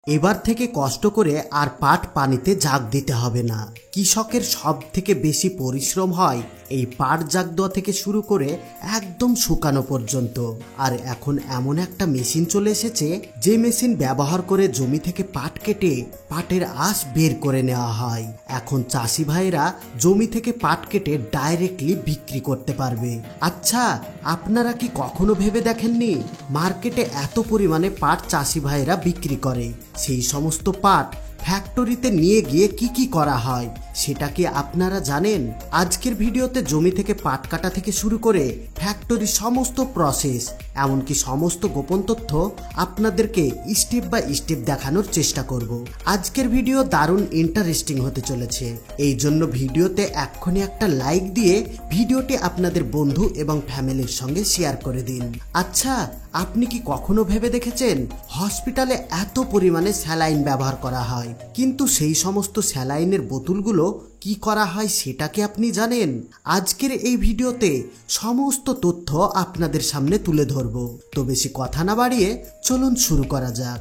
এবার থেকে কষ্ট করে আর পাট পানিতে জাগ দিতে হবে না। কৃষকের সব থেকে বেশি পরিশ্রম হয় এই পাট জাগ দেওয়া থেকে শুরু করে একদম শুকানো পর্যন্ত। আর এখন এমন একটা মেশিন চলে এসেছে যে মেশিন ব্যবহার করে জমি থেকে পাট কেটে পাটের আঁশ বের করে নেওয়া হয়। এখন চাষি ভাইরা জমি থেকে পাট কেটে ডাইরেক্টলি বিক্রি করতে পারবে। আচ্ছা, আপনারা কি কখনো ভেবে দেখেননি মার্কেটে এত পরিমাণে পাট চাষি ভাইরা বিক্রি করে, সেই সমস্ত পাট ফ্যাক্টরিতে নিয়ে গিয়ে কি করা হয় সেটা কি আপনারা জানেন? আজকের ভিডিওতে জমি থেকে পাট কাটা থেকে শুরু করে ফ্যাক্টরির সমস্ত প্রসেস, এমনকি সমস্ত গোপন তথ্য আপনাদেরকে স্টেপ বাই স্টেপ দেখানোর চেষ্টা করব। আজকের ভিডিও দারুণ ইন্টারেস্টিং হতে চলেছে, এই জন্য ভিডিওতে এক্ষুনি একটা লাইক দিয়ে ভিডিওটি আপনাদের বন্ধু এবং ফ্যামিলির সঙ্গে শেয়ার করে দিন। আচ্ছা, আপনি কি কখনো ভেবে দেখেছেন হসপিটালে এত পরিমাণে স্যালাইন ব্যবহার করা হয়, কিন্তু সেই সমস্ত স্যালাইনের বোতলগুলো কি করা হয় সেটা কি আপনি জানেন? আজকের এই ভিডিওতে সমস্ত তথ্য আপনাদের সামনে তুলে ধরব। তো বেশি কথা না বাড়িয়ে চলুন শুরু করা যাক।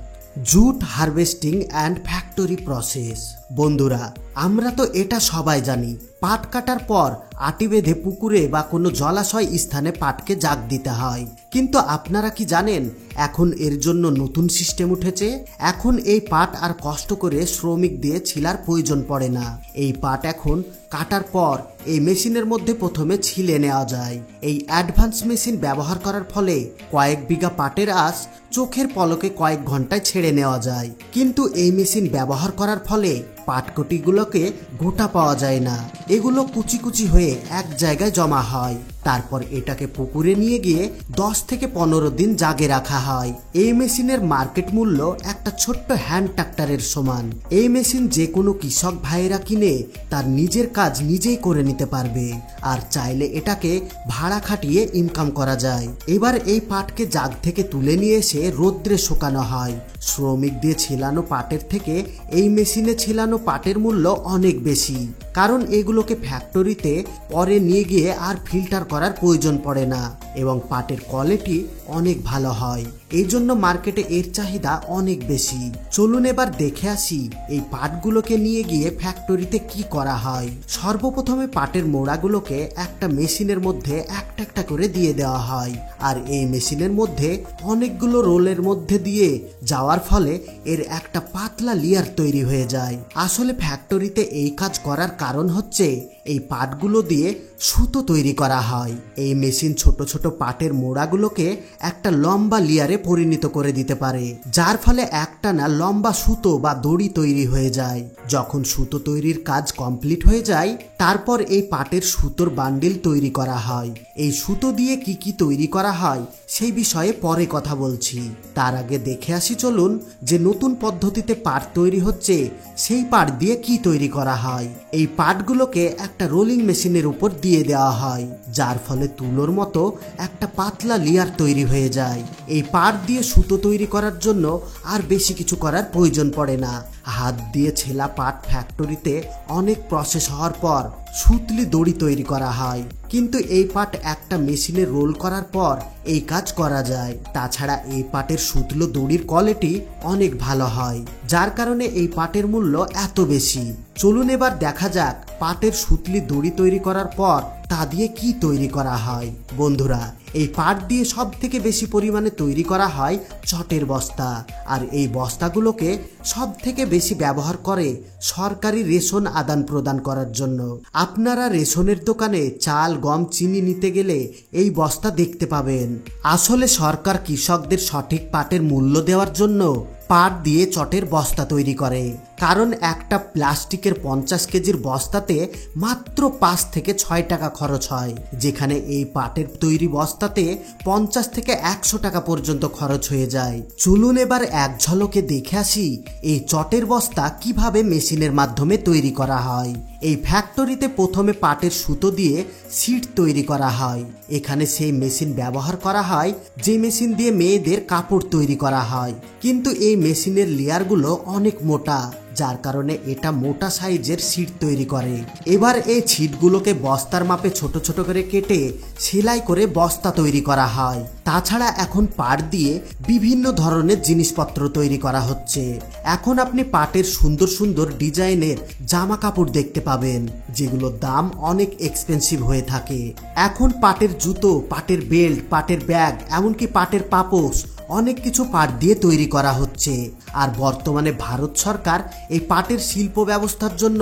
Jute harvesting and factory process. বন্ধুরা, আমরা তো এটা সবাই জানি, পাট কাটার পর আটি বেঁধে পুকুরে বা কোনো জলাশয় স্থানে পাটকে জাগ দিতে হয়। কিন্তু আপনারা কি জানেন এখন এর জন্য নতুন সিস্টেম উঠেছে? এখন এই পাট আর কষ্ট করে শ্রমিক দিয়ে ছিলার প্রয়োজন পড়ে না। এই পাট এখন কাটার পর এই মেশিনের মধ্যে প্রথমে ছিলে নেওয়া যায়। এই অ্যাডভান্স মেশিন ব্যবহার করার ফলে কয়েক বিঘা পাটের আঁশ চোখের পলকে কয়েক ঘন্টায় ছেড়ে নেওয়া যায়। কিন্তু এই মেশিন ব্যবহার করার ফলে পাটকটিগুলোকে গোটা পাওয়া যায় না, এগুলো কুচি কুচি হয়ে এক জায়গায় জমা হয়। তারপর এটাকে পুকুরে নিয়ে গিয়ে 10 থেকে 15 দিন জাগে রাখা হয়। এই মেশিনের মার্কেট মূল্য একটা ছোট্ট হ্যান্ড ট্রাক্টরের সমান। এই মেশিন যে কোনো কৃষক ভাইয়েরা কিনে তার নিজের কাজ নিজেই করে নিতে পারবে, আর চাইলে এটাকে ভাড়া খাটিয়ে ইনকাম করা যায়। এবার এই পাটকে জাগ থেকে তুলে নিয়ে এসে রোদ্রে শুকানো হয়। শ্রমিক দিয়ে ছিলানো পাটের থেকে এই মেশিনে ছিলানো পাটের মূল্য অনেক বেশি, কারণ এগুলোকে ফ্যাক্টরিতে পরে নিয়ে গিয়ে আর ফিল্টার করার প্রয়োজন পড়ে না এবং পাটের কোয়ালিটি অনেক ভালো হয়। এই জন্য মার্কেটে এর চাহিদা অনেক বেশি। চলুন এবার দেখে আসি এই পাটগুলোকে নিয়ে গিয়ে ফ্যাক্টরিতে কি করা হয়। সর্বপ্রথমে পাটের মোড়াগুলোকে একটা মেশিনের মধ্যে একটা একটা করে দিয়ে দেওয়া হয়, আর এই মেশিনের মধ্যে অনেকগুলো রোলের মধ্যে দিয়ে যাওয়ার ফলে এর একটা পাতলা লেয়ার তৈরি হয়ে যায়। আসলে ফ্যাক্টরিতে এই কাজ করার কারণ হচ্ছে এই পাটগুলো দিয়ে সুতো তৈরি করা হয়। এই মেশিন ছোট ছোট পাটের মোড়াগুলোকে একটা লম্বা লেয়ারে পরিণত করে দিতে পারে, যার ফলে একটানা লম্বা সুতো বা দড়ি তৈরি হয়ে যায়। যখন সুতো তৈরির কাজ কমপ্লিট হয়ে যায়, তারপর এই পাটের সুতোর বান্ডিল তৈরি করা হয়। এই সুতো দিয়ে কি তৈরি করা হয় সেই বিষয়ে পরে কথা বলছি। তার আগে দেখে আসি চলুন যে নতুন পদ্ধতিতে পাট তৈরি হচ্ছে সেই পাট দিয়ে কি তৈরি করা হয়। এই পাটগুলোকে একটা রোলিং মেশিনের উপর দিয়ে দেওয়া হয়, যার ফলে তুলোর মতো একটা পাতলা লেয়ার তৈরি হয়ে যায়। এই পাট দিয়ে সুতো তৈরি করার জন্য আর বেশি কিছু করার প্রয়োজন পড়ে না। হাত দিয়ে ছেলা পাট ফ্যাক্টরিতে অনেক প্রসেস হওয়ার পর সুতলি দড়ি তৈরি করা হয়, কিন্তু এই পাট একটা মেশিনে রোল করার পর এই কাজ করা যায়। তাছাড়া এই পাটের সুতলো দড়ির কোয়ালিটি অনেক ভালো হয়, যার কারণে এই পাটের মূল্য এত বেশি। চলুন এবার দেখা যাক পাটের সুতলি দড়ি তৈরি করার পর তা দিয়ে কি তৈরি করা হয়। বন্ধুরা, এই পাট দিয়ে সব থেকে বেশি পরিমাণে তৈরি করা হয় চটের বস্তা, আর এই বস্তাগুলোকে সব থেকে বেশি ব্যবহার করে সরকারি রেশন আদান প্রদান করার জন্য। আপনারা রেশনের দোকানে চাল, গম, চিনি নিতে গেলে এই বস্তা দেখতে পাবেন। আসলে সরকার কৃষকদের সঠিক পাটের মূল্য দেওয়ার জন্য পাট দিয়ে চটের বস্তা তৈরি করে, কারণ একটা প্লাস্টিকের 50 কেজির বস্তাতে মাত্র 5 থেকে 6 টাকা খরচ হয়, যেখানে এই পাটের তৈরি বস্তাতে 50 থেকে 100 টাকা পর্যন্ত খরচ হয়ে যায়। চলুন এবার এক ঝলকে দেখে আসি এই চটের বস্তা কিভাবে মেশিনের মাধ্যমে তৈরি করা হয়। এই ফ্যাক্টরিতে প্রথমে পাটের সুতো দিয়ে সিট তৈরি করা হয়। এখানে সেই মেশিন ব্যবহার করা হয় যে মেশিন দিয়ে মেয়েদের কাপড় তৈরি করা হয়, কিন্তু এই মেশিনের লেয়ারগুলো অনেক মোটা, যার কারণে এটা মোটা সাইজের ছিট তৈরি করে। এবার এই ছিটগুলোকে বস্তার মাপে ছোট ছোট করে কেটে সেলাই করে বস্তা তৈরি করা হয়। তাছাড়া এখন পাট দিয়ে বিভিন্ন ধরনের জিনিসপত্র তৈরি করা হচ্ছে। এখন আপনি পাটের সুন্দর সুন্দর ডিজাইনের জামা কাপড় দেখতে পাবেন, যেগুলোর দাম অনেক এক্সপেন্সিভ হয়ে থাকে। এখন পাটের জুতো, পাটের বেল্ট, পাটের ব্যাগ, এমনকি পাটের পাপোশ অনেক কিছু পাট দিয়ে তৈরি করা হচ্ছে। আর বর্তমানে ভারত সরকার এই পাটের শিল্প ব্যবস্থার জন্য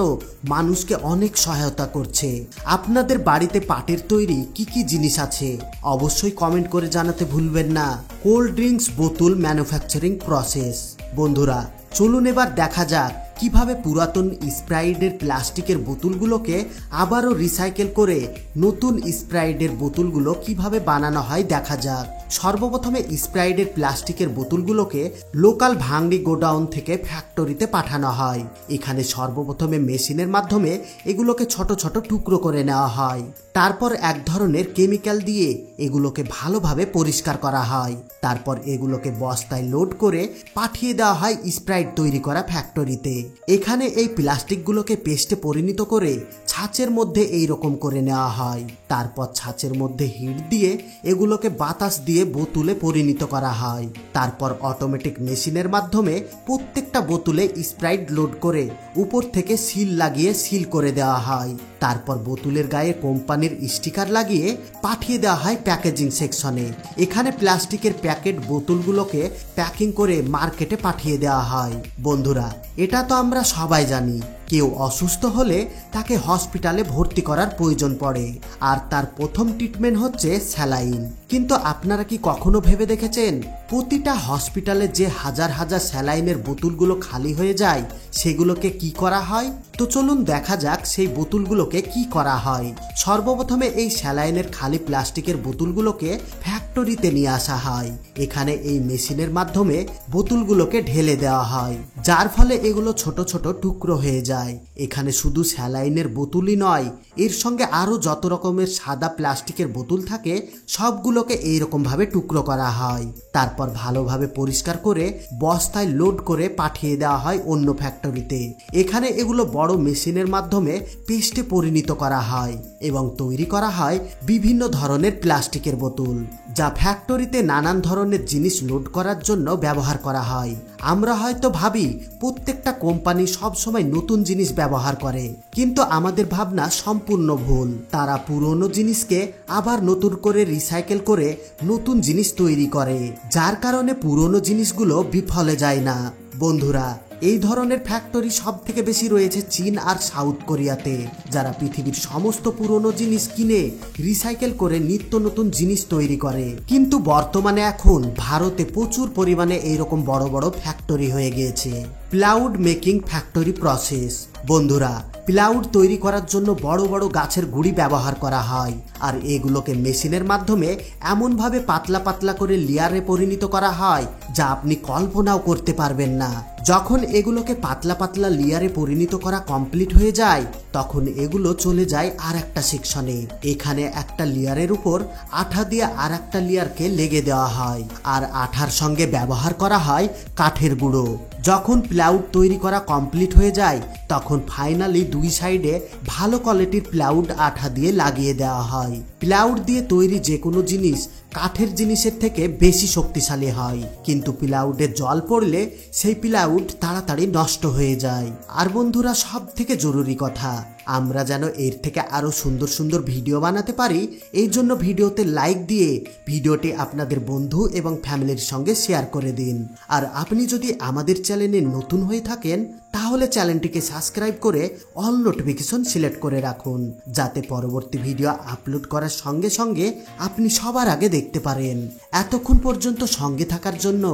মানুষকে অনেক সহায়তা করছে। আপনাদের বাড়িতে পাটের তৈরি কি কি জিনিস আছে অবশ্যই কমেন্ট করে জানাতে ভুলবেন না। কোল্ড ড্রিঙ্কস বোতল ম্যানুফ্যাকচারিং প্রসেস। বন্ধুরা চলুন এবার দেখা যাক কিভাবে পুরাতন স্প্রাইটের প্লাস্টিকের বোতলগুলোকে আবারও রিসাইকেল করে নতুন স্প্রাইটের বোতলগুলো কিভাবে বানানো হয় দেখা যাক। সর্বপ্রথমে স্প্রাইটের প্লাস্টিকের বোতলগুলোকে লোকাল ভাঙড়ি গোডাউন থেকে ফ্যাক্টরিতে পাঠানো হয়। এখানে সর্বপ্রথমে মেশিনের মাধ্যমে এগুলোকে ছোট ছোট টুকরো করে নেওয়া হয়। তারপর এক ধরনের কেমিক্যাল দিয়ে এগুলোকে ভালোভাবে পরিষ্কার করা হয়। তারপর এগুলোকে বস্তায় লোড করে পাঠিয়ে দেওয়া হয় স্প্রাইট তৈরি করা ফ্যাক্টরিতে। এখানে এই প্লাস্টিকগুলোকে পেস্টে পরিণত করে ছাঁচের মধ্যে এইরকম করে নেওয়া হয়। তারপর ছাঁচের মধ্যে হিট দিয়ে এগুলোকে বাতাস দিয়ে বোতলে পরিণত করা হয়। তারপর অটোমেটিক মেশিনের মাধ্যমে প্রত্যেকটা বোতলে স্প্রাইট লোড করে উপর থেকে সিল লাগিয়ে সিল করে দেওয়া হয়। তারপর বোতলের গায়ে কোম্পানির স্টিকার লাগিয়ে পাঠিয়ে দেওয়া হয় প্যাকেজিং সেকশনে। এখানে প্লাস্টিকের প্যাকেট বোতলগুলোকে প্যাকিং করে মার্কেটে পাঠিয়ে দেওয়া হয়। বন্ধুরা এটা তো আমরা সবাই জানি, কেউ অসুস্থ হলে তাকে হসপিটালে ভর্তি করার প্রয়োজন পড়ে, আর তার প্রথম ট্রিটমেন্ট হচ্ছে স্যালাইন। কিন্তু আপনারা কি কখনো ভেবে দেখেছেন প্রতিটা হসপিটালে যে হাজার হাজার স্যালাইনের বোতলগুলো খালি হয়ে যায় সেগুলোকে কি করা হয়? তো চলুন দেখা যাক সেই বোতলগুলোকে কি করা হয়। সর্বপ্রথমে এই স্যালাইনের খালি প্লাস্টিকের বোতলগুলোকে ফ্যাক্টরিতে নিয়ে আসা হয়। এখানে এই মেশিনের মাধ্যমে বোতলগুলোকে ঢেলে দেওয়া হয়, যার ফলে এগুলো ছোট ছোট টুকরো হয়ে যায়। এখানে শুধু স্যালাইনের বোতলই নয়, এর সঙ্গে আরো যত রকমের সাদা প্লাস্টিকের বোতল থাকে সবগুলোকে এইরকম ভাবে টুকরো করা হয়। তারপর ভালোভাবে পরিষ্কার করে বস্তায় লোড করে পাঠিয়ে দেওয়া হয় অন্য ফ্যাক্টরিতে। এখানে এগুলো বড় মেশিনের মাধ্যমে পেস্টে পরিণত করা হয় এবং তৈরি করা হয় বিভিন্ন ধরনের প্লাস্টিকের বোতল, যা ফ্যাক্টরিতে নানান ধরনের জিনিস লোড করার জন্য ব্যবহার করা হয়। আমরা হয়তো ভাবি প্রত্যেকটা কোম্পানি সবসময় নতুন জিনিস ব্যবহার করে, কিন্তু আমাদের ভাবনা সম্পূর্ণ ভুল। তারা পুরনো জিনিসকে আবার নতুন করে রিসাইকেল করে নতুন জিনিস তৈরি করে, যার কারণে পুরনো জিনিসগুলো বিফলে যায় না। বন্ধুরা এই ধরনের ফ্যাক্টরি সব থেকে বেশি রয়েছে চীন আর সাউথ কোরিয়াতে, যারা পৃথিবীর সমস্ত পুরনো জিনিস কিনে রিসাইকেল করে নিত্য নতুন জিনিস তৈরি করে। কিন্তু বর্তমানে এখন ভারতে প্রচুর পরিমাণে এইরকম বড় বড় ফ্যাক্টরি হয়ে গিয়েছে। Ploughed making factory process. বন্ধুরা প্লাউড তৈরি করার জন্য বড় বড় গাছের গুঁড়ি ব্যবহার করা হয়, আর এগুলোকে মেশিনের মাধ্যমে এমনভাবে পাতলা পাতলা করে লেয়ারে পরিণত করা হয় যা আপনি কল্পনাও করতে পারবেন না। যখন এগুলোকে পাতলা পাতলা লেয়ারে পরিণত করা কমপ্লিট হয়ে যায় তখন এগুলো চলে যায় আর একটা সেকশনে। এখানে একটা লেয়ারের উপর আঠা দিয়ে আর একটা লেয়ারকে লেগে দেওয়া হয়, আর আঠার সঙ্গে ব্যবহার করা হয় কাঠের গুঁড়ো। যখন প্লাউড তৈরি করা কমপ্লিট হয়ে যায় তখন ফাইনালি দুই সাইডে ভালো কোয়ালিটির প্লাউড আঠা দিয়ে লাগিয়ে দেওয়া হয়। প্লাউড দিয়ে তৈরি যে কোনো জিনিস কাঠের জিনিসের থেকে বেশি শক্তিশালী হয়, কিন্তু প্লাউডে জল পড়লে সেই প্লাউড তাড়াতাড়ি নষ্ট হয়ে যায়। আর বন্ধুরা সব থেকে জরুরি কথা, আমরা যেন এর থেকে আরো সুন্দর সুন্দর ভিডিও বানাতে পারি, এই জন্য ভিডিওতে লাইক দিয়ে ভিডিওটি আপনাদের বন্ধু এবং ফ্যামিলির সঙ্গে শেয়ার করে দিন। আর আপনি যদি আমাদের চ্যানেলে নতুন হয়ে থাকেন তাহলে চ্যানেলটিকে সাবস্ক্রাইব করে অল নোটিফিকেশন সিলেক্ট করে রাখুন, যাতে পরবর্তী ভিডিও আপলোড করার সঙ্গে সঙ্গে আপনি সবার আগে দেখতে পারেন। এতক্ষণ পর্যন্ত সঙ্গে থাকার জন্য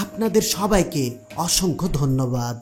আপনাদের সবাইকে অসংখ্য ধন্যবাদ।